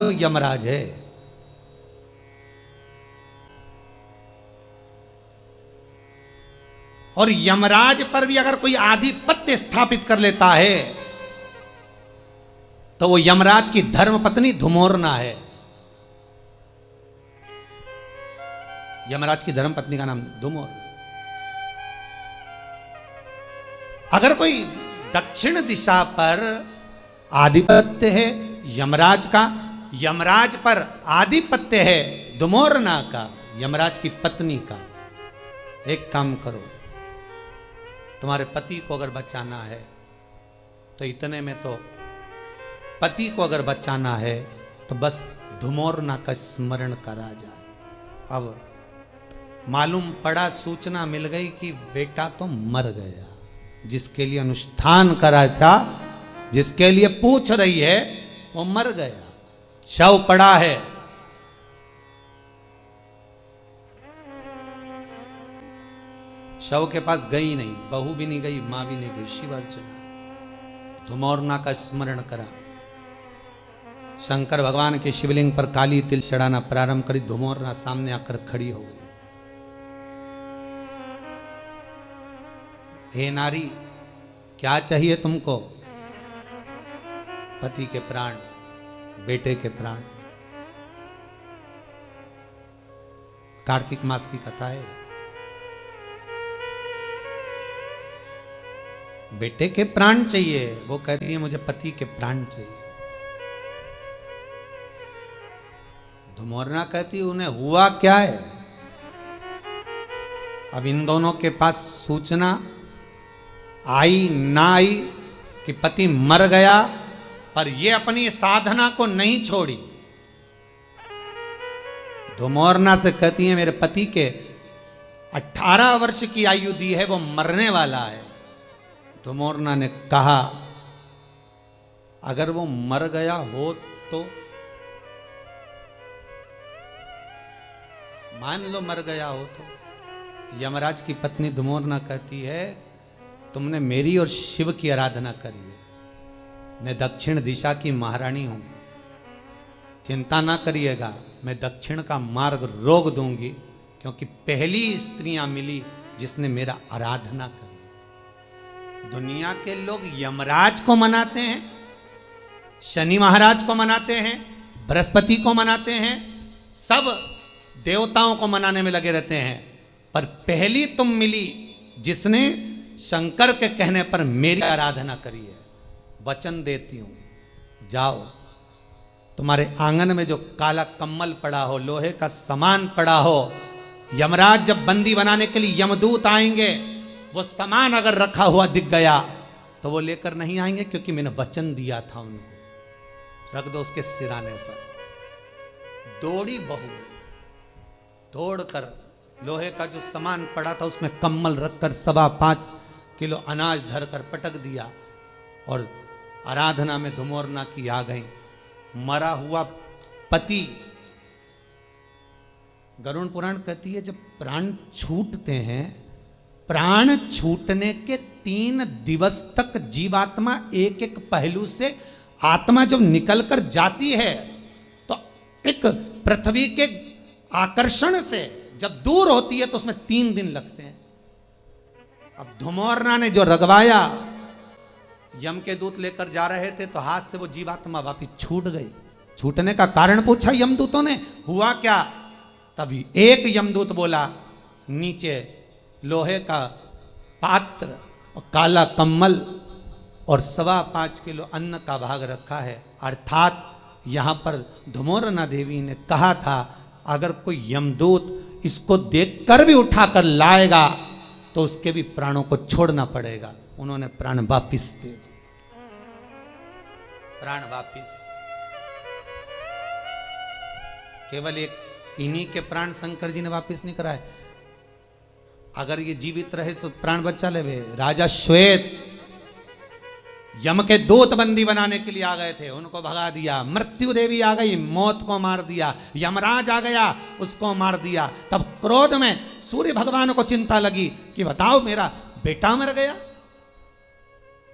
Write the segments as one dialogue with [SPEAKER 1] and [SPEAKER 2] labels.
[SPEAKER 1] यमराज है। और यमराज पर भी अगर कोई आधिपत्य स्थापित कर लेता है तो वो यमराज की धर्मपत्नी धुमोरना है। यमराज की धर्मपत्नी का नाम धुमोरना। अगर कोई दक्षिण दिशा पर आधिपत्य है यमराज का, यमराज पर आधिपत्य है धुमोरना का, यमराज की पत्नी का, एक काम करो, तुम्हारे पति को अगर बचाना है तो इतने में तो पति को अगर बचाना है तो बस धुमोरना का स्मरण करा जाए। अब मालूम पड़ा, सूचना मिल गई कि बेटा तो मर गया, जिसके लिए अनुष्ठान करा था, जिसके लिए पूछ रही है वो मर गया, शव पड़ा है। शव के पास गई नहीं, बहू भी नहीं गई, मां भी नहीं गई, शिव अर्चना, धुमोरना का स्मरण करा। शंकर भगवान के शिवलिंग पर काली तिल चढ़ाना प्रारंभ करी। धुमोरना सामने आकर खड़ी हो गई। हे नारी, क्या चाहिए तुमको? पति के प्राण, बेटे के प्राण। कार्तिक मास की कथा है। बेटे के प्राण चाहिए, वो कहती है मुझे पति के प्राण चाहिए। धुमोरना कहती है उन्हें हुआ क्या है? अब इन दोनों के पास सूचना आई ना आई कि पति मर गया, पर ये अपनी साधना को नहीं छोड़ी। धुमोरना से कहती है मेरे पति के 18 वर्ष की आयु दी है, वो मरने वाला है। धुमोरना ने कहा अगर वो मर गया हो तो मान लो मर गया हो तो। यमराज की पत्नी धुमोरना कहती है तुमने मेरी और शिव की आराधना करी है, मैं दक्षिण दिशा की महारानी हूं, चिंता ना करिएगा, मैं दक्षिण का मार्ग रोक दूंगी, क्योंकि पहली स्त्रियां मिली जिसने मेरा आराधना करी। दुनिया के लोग यमराज को मनाते हैं, शनि महाराज को मनाते हैं, बृहस्पति को मनाते हैं, सब देवताओं को मनाने में लगे रहते हैं, पर पहली तुम मिली जिसने शंकर के कहने पर मेरी आराधना करी है। वचन देती हूं, जाओ, तुम्हारे आंगन में जो काला कम्मल पड़ा हो, लोहे का सामान पड़ा हो, यमराज जब बंदी बनाने के लिए यमदूत आएंगे, वो सामान अगर रखा हुआ दिख गया तो वो लेकर नहीं आएंगे, क्योंकि मैंने वचन दिया था उनको। रख दो उसके सिराने पर। दौड़ी बहू, दौड़कर लोहे का जो सामान पड़ा था उसमें कम्मल रखकर 5.25 किलो अनाज धरकर पटक दिया, और आराधना में धुमोरना की आ गई। मरा हुआ पति, गरुड़ पुराण कहती है जब प्राण छूटते हैं, प्राण छूटने के 3 दिवस तक जीवात्मा एक एक पहलू से आत्मा जब निकलकर जाती है तो एक पृथ्वी के आकर्षण से जब दूर होती है तो उसमें 3 दिन लगते हैं। अब धुमोरना ने जो रगवाया, यम के दूत लेकर जा रहे थे तो हाथ से वो जीवात्मा वापिस छूट गई। छूटने का कारण पूछा यमदूतों ने, हुआ क्या? तभी एक यमदूत बोला, नीचे लोहे का पात्र और काला कम्मल और 5.25 किलो अन्न का भाग रखा है। अर्थात यहां पर धुमोरना देवी ने कहा था अगर कोई यमदूत इसको देखकर भी उठाकर लाएगा तो उसके भी प्राणों को छोड़ना पड़ेगा। उन्होंने प्राण वापिस दे दिए, प्राण वापिस। केवल एक इन्हीं के प्राण शंकर जी ने वापिस नहीं कराए। अगर ये जीवित रहे तो प्राण बचा ले। राजा श्वेत यम के दूत बंदी बनाने के लिए आ गए थे, उनको भगा दिया। मृत्यु देवी आ गई, मौत को मार दिया। यमराज आ गया, उसको मार दिया। तब क्रोध में सूर्य भगवान को चिंता लगी कि बताओ मेरा बेटा मर गया,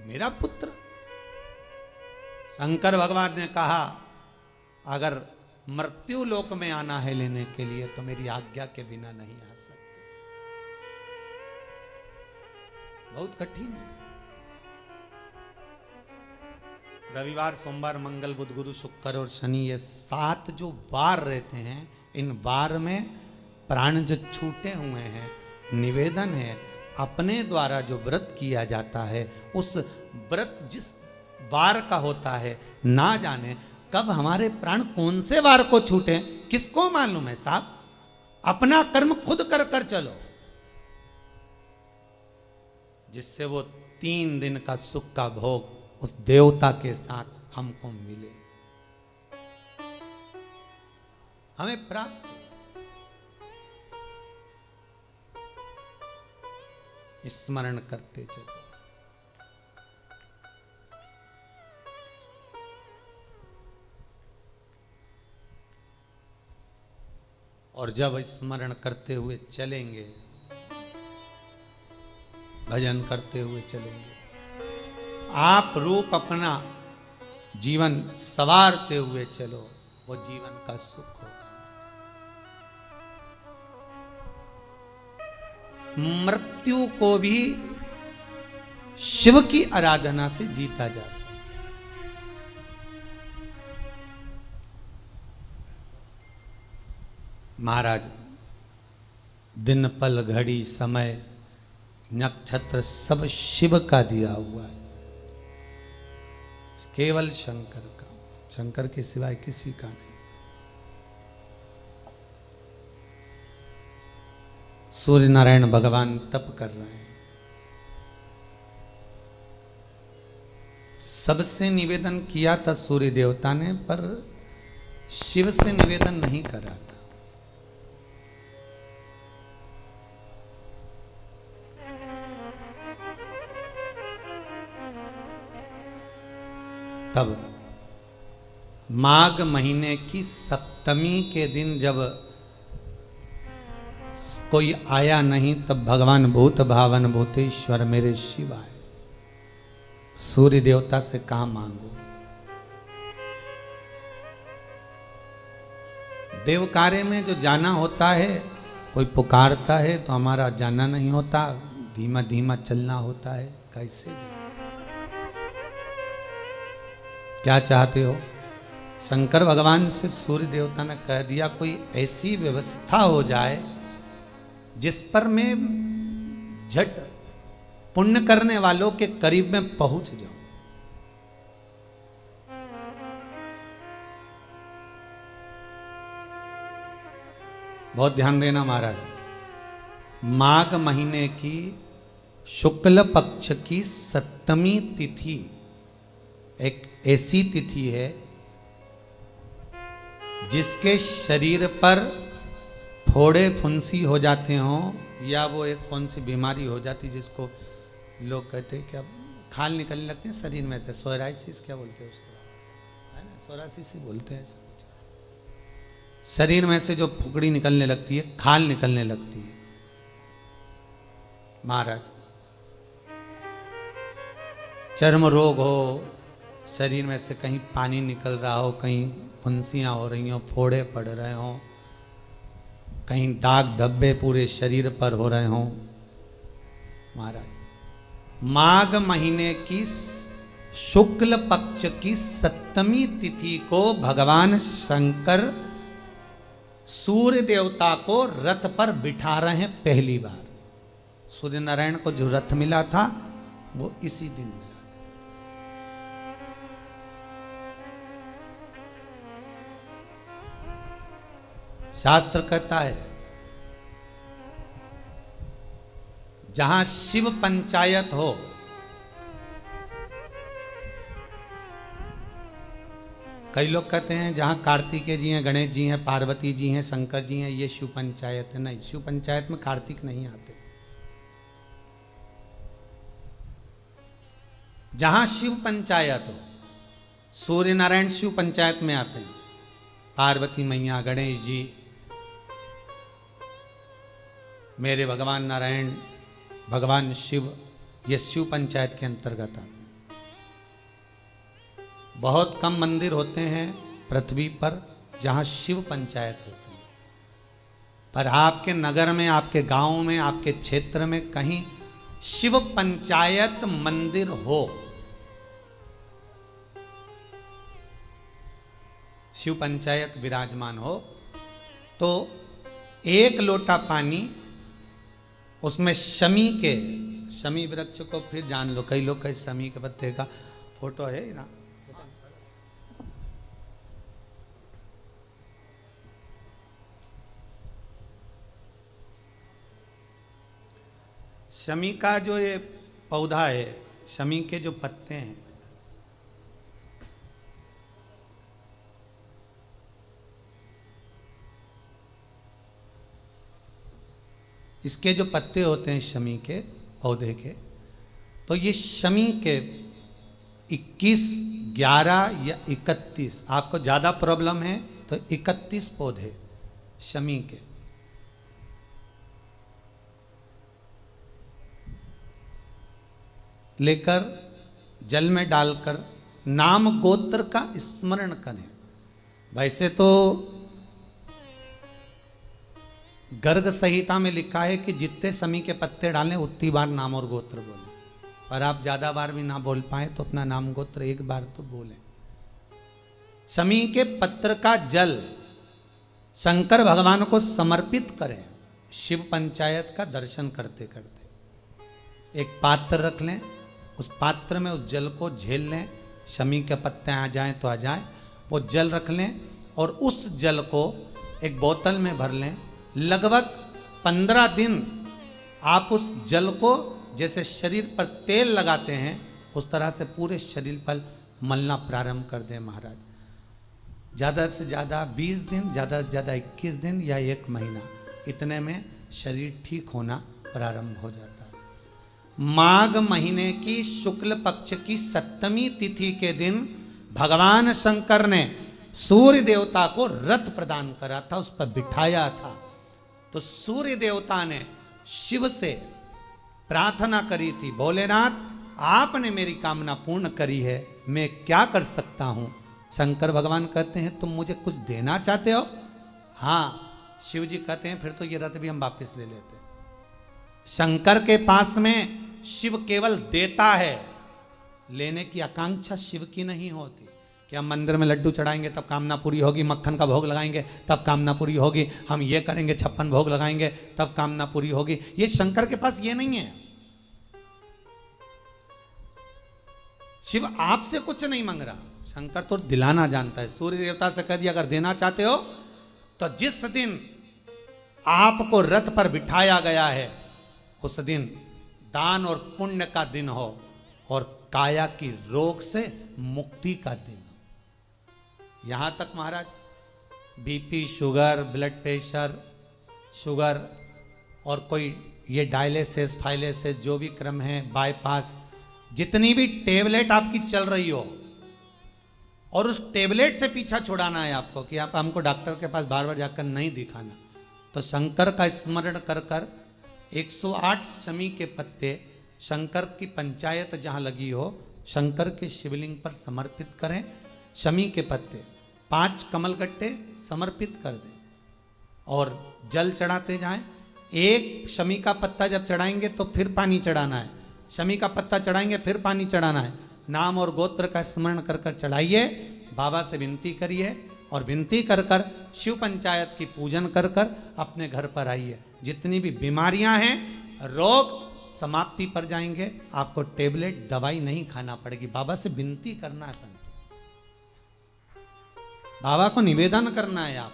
[SPEAKER 1] मेरा पुत्र। शंकर भगवान ने कहा अगर मृत्यु लोक में आना है लेने के लिए तो मेरी आज्ञा के बिना नहीं आ सकते। बहुत कठिन है। रविवार, सोमवार, मंगल, बुध, गुरु, शुक्र और शनि, ये 7 जो वार रहते हैं, इन वार में प्राण जो छूटे हुए हैं, निवेदन है अपने द्वारा जो व्रत किया जाता है, उस व्रत जिस वार का होता है, ना जाने कब हमारे प्राण कौन से वार को छूटे, किसको मालूम है साहब। अपना कर्म खुद कर कर चलो, जिससे वो 3 दिन का सुख का भोग उस देवता के साथ हमको मिले, हमें प्राप्त। स्मरण करते चलो। और जब स्मरण करते हुए चलेंगे, भजन करते हुए चलेंगे, आप रूप अपना जीवन संवारते हुए चलो, वो जीवन का सुख होगा। मृत्यु को भी शिव की आराधना से जीता जा सकता। महाराज, दिन पल घड़ी समय नक्षत्र सब शिव का दिया हुआ है, केवल शंकर का, शंकर के सिवाय किसी का नहीं। सूर्य नारायण भगवान तप कर रहे हैं, सबसे निवेदन किया था सूर्य देवता ने, पर शिव से निवेदन नहीं करा था। तब माघ महीने की सप्तमी के दिन जब कोई आया नहीं, तब भगवान भूत भावन भूतेश्वर मेरे शिव आए। सूर्य देवता से कहा मांगो। देव कार्य में जो जाना होता है, कोई पुकारता है तो हमारा जाना नहीं होता, धीमा धीमा चलना होता है। कैसे जाए? क्या चाहते हो? शंकर भगवान से सूर्य देवता ने कह दिया, कोई ऐसी व्यवस्था हो जाए जिस पर मैं झट पुण्य करने वालों के करीब में पहुंच जाऊं। बहुत ध्यान देना महाराज, माघ महीने की शुक्ल पक्ष की सप्तमी तिथि एक ऐसी तिथि है जिसके शरीर पर फोड़े फुंसी हो जाते हों, या वो एक कौन सी बीमारी हो जाती जिसको लोग कहते हैं कि अब खाल निकलने लगते हैं शरीर में से, सोराइसिस क्या बोलते हैं उसको, है ना, सोराइसिस ही बोलते हैं। शरीर में से जो फुकड़ी निकलने लगती है, खाल निकलने लगती है। महाराज, चर्म रोग हो, शरीर में से कहीं पानी निकल रहा हो, कहीं फुंसियाँ हो रही हो, फोड़े पड़ रहे हों, कहीं दाग धब्बे पूरे शरीर पर हो रहे हों, महाराज, माघ महीने की शुक्ल पक्ष की सप्तमी तिथि को भगवान शंकर सूर्य देवता को रथ पर बिठा रहे हैं पहली बार। सूर्य नारायण को जो रथ मिला था वो इसी दिन मिला था। शास्त्र कहता है जहां शिव पंचायत हो, कई लोग कहते हैं जहां कार्तिकेय जी हैं, गणेश जी हैं, पार्वती जी हैं, शंकर जी हैं, ये शिव पंचायत है। नहीं, शिव पंचायत में कार्तिक नहीं आते। जहां शिव पंचायत हो, सूर्य नारायण शिव पंचायत में आते हैं, पार्वती मैया, गणेश जी, मेरे भगवान नारायण, भगवान शिव, ये शिव पंचायत के अंतर्गत आते हैं। बहुत कम मंदिर होते हैं पृथ्वी पर जहां शिव पंचायत होती है, पर आपके नगर में, आपके गांव में, आपके क्षेत्र में कहीं शिव पंचायत मंदिर हो, शिव पंचायत विराजमान हो, तो एक लोटा पानी उसमें शमी वृक्ष को, फिर जान लो, कई लोग कई शमी के पत्ते का फोटो है ना, शमी का जो ये पौधा है, शमी के जो पत्ते हैं, इसके जो पत्ते होते हैं शमी के पौधे के, तो ये शमी के 21, 11 या 31, आपको ज़्यादा प्रॉब्लम है तो 31 पौधे शमी के, लेकर जल में डालकर नाम गोत्र का स्मरण करें। वैसे तो गर्ग संहिता में लिखा है कि जितने शमी के पत्ते डालें उतनी बार नाम और गोत्र बोलें, पर आप ज्यादा बार भी ना बोल पाए तो अपना नाम गोत्र एक बार तो बोलें। शमी के पत्र का जल शंकर भगवान को समर्पित करें, शिव पंचायत का दर्शन करते करते। एक पात्र रख लें, उस पात्र में उस जल को झेल लें, शमी के पत्ते आ जाएं तो आ जाएं, वो जल रख लें और उस जल को एक बोतल में भर लें। लगभग 15 दिन आप उस जल को जैसे शरीर पर तेल लगाते हैं उस तरह से पूरे शरीर पर मलना प्रारंभ कर दें महाराज। ज़्यादा से ज़्यादा 20 दिन, ज़्यादा से ज़्यादा 21 दिन या 1 महीना, इतने में शरीर ठीक होना प्रारंभ हो जाता है। माघ महीने की शुक्ल पक्ष की 7वीं तिथि के दिन भगवान शंकर ने सूर्य देवता को रथ प्रदान करा था, उस पर बिठाया था। तो सूर्य देवता ने शिव से प्रार्थना करी थी, भोलेनाथ आपने मेरी कामना पूर्ण करी है, मैं क्या कर सकता हूं? शंकर भगवान कहते हैं तुम मुझे कुछ देना चाहते हो? हाँ। शिव जी कहते हैं फिर तो ये रथ भी हम वापस ले लेते। शंकर के पास में शिव केवल देता है, लेने की आकांक्षा शिव की नहीं होती कि हम मंदिर में लड्डू चढ़ाएंगे तब कामना पूरी होगी, मक्खन का भोग लगाएंगे तब कामना पूरी होगी, हम ये करेंगे 56 भोग लगाएंगे तब कामना पूरी होगी। ये शंकर के पास ये नहीं है। शिव आपसे कुछ नहीं मांग रहा, शंकर तो दिलाना जानता है। सूर्य देवता से कह दिया अगर देना चाहते हो तो जिस दिन आपको रथ पर बिठाया गया है उस दिन दान और पुण्य का दिन हो और काया की रोग से मुक्ति का दिन हो। यहां तक महाराज BP, sugar, blood pressure, sugar और कोई ये डायलिसिस, फाइलिसिस जो भी क्रम है, बाईपास, जितनी भी टेबलेट आपकी चल रही हो और उस टेबलेट से पीछा छुड़ाना है आपको कि आप हमको डॉक्टर के पास बार बार जाकर नहीं दिखाना, तो शंकर का स्मरण कर कर 108 शमी के पत्ते शंकर की पंचायत जहाँ लगी हो शंकर के शिवलिंग पर समर्पित करें। शमी के पत्ते 5 कमलगट्टे समर्पित कर दें और जल चढ़ाते जाएं। एक शमी का पत्ता जब चढ़ाएंगे तो फिर पानी चढ़ाना है, शमी का पत्ता चढ़ाएंगे फिर पानी चढ़ाना है। नाम और गोत्र का स्मरण कर कर चढ़ाइए, बाबा से विनती करिए और विनती कर कर शिव पंचायत की पूजन कर कर अपने घर पर आइए। जितनी भी बीमारियां हैं, रोग समाप्ति पर जाएंगे, आपको टेबलेट दवाई नहीं खाना पड़ेगी। बाबा से विनती करना है, बाबा को निवेदन करना है। आप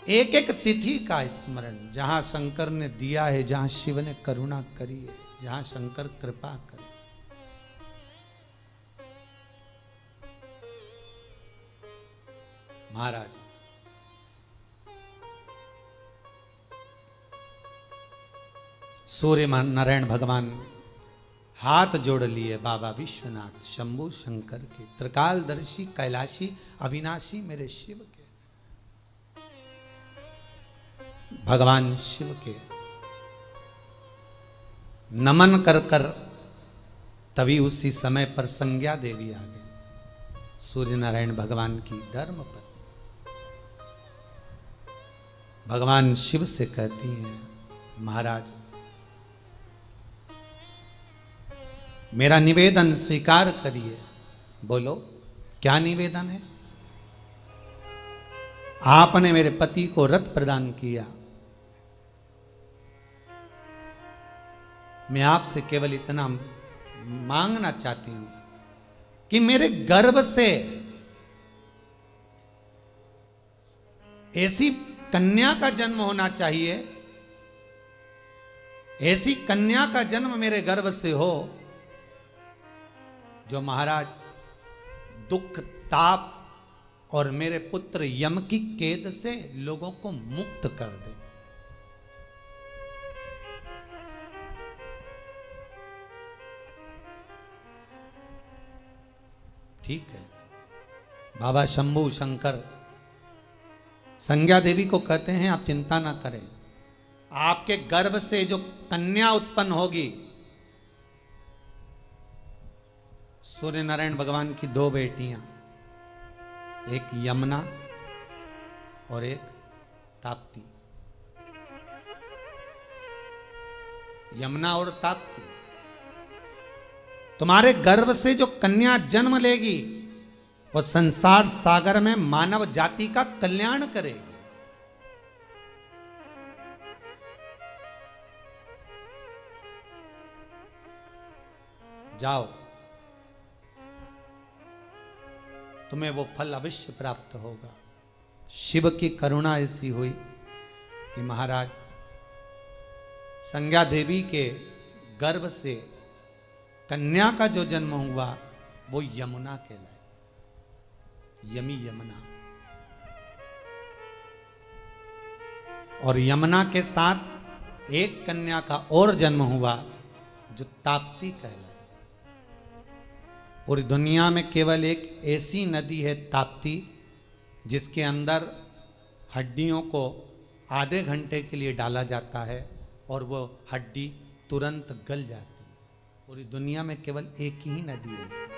[SPEAKER 1] एक एक तिथि का स्मरण, जहां शंकर ने दिया है, जहां शिव ने करुणा करी है, जहां शंकर कृपा करे। महाराज सूर्य नारायण भगवान हाथ जोड़ लिए बाबा विश्वनाथ शंभु शंकर के, त्रिकालदर्शी कैलाशी अविनाशी मेरे शिव के, भगवान शिव के नमन कर कर तभी उसी समय पर संज्ञा देवी आ गई। सूर्य नारायण भगवान की धर्म पत्नी भगवान शिव से कहती हैं, महाराज मेरा निवेदन स्वीकार करिए। बोलो क्या निवेदन है? आपने मेरे पति को रथ प्रदान किया, मैं आपसे केवल इतना मांगना चाहती हूं कि मेरे गर्भ से ऐसी कन्या का जन्म होना चाहिए, ऐसी कन्या का जन्म मेरे गर्भ से हो जो महाराज दुख ताप और मेरे पुत्र यम की कैद से लोगों को मुक्त कर दे। ठीक है, बाबा शंभू शंकर संज्ञा देवी को कहते हैं आप चिंता ना करें, आपके गर्भ से जो कन्या उत्पन्न होगी, सूर्य नारायण भगवान की दो बेटियां, एक यमुना और एक ताप्ती। यमुना और ताप्ती, तुम्हारे गर्भ से जो कन्या जन्म लेगी वो संसार सागर में मानव जाति का कल्याण करेगी। जाओ, तुम्हें वो फल अवश्य प्राप्त होगा। शिव की करुणा ऐसी हुई कि महाराज संज्ञा देवी के गर्भ से कन्या का जो जन्म हुआ वो यमुना कहलाए, यमी यमुना। और यमुना के साथ एक कन्या का और जन्म हुआ जो ताप्ती कहलाए। पूरी दुनिया में केवल एक ऐसी नदी है ताप्ती जिसके अंदर हड्डियों को आधे घंटे के लिए डाला जाता है और वो हड्डी तुरंत गल जाती है। पूरी दुनिया में केवल एक ही नदी है ऐसी।